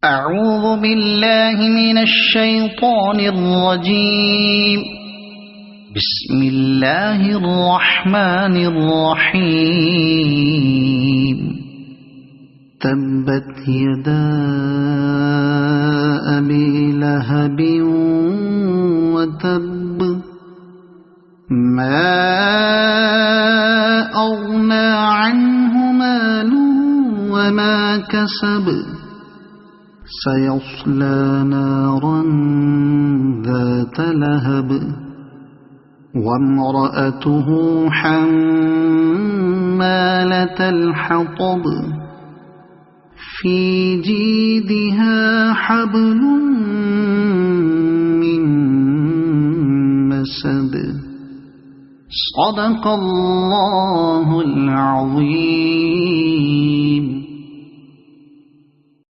أعوذ بالله من الشيطان الرجيم. بسم الله الرحمن الرحيم. تبت يدا أبي لهب وتب ما أغنى عنه ماله وما كسب سيصلى نارا ذات لهب وامرأته حمالة الحطب في جيدها حبل من مسد. صدق الله العظيم.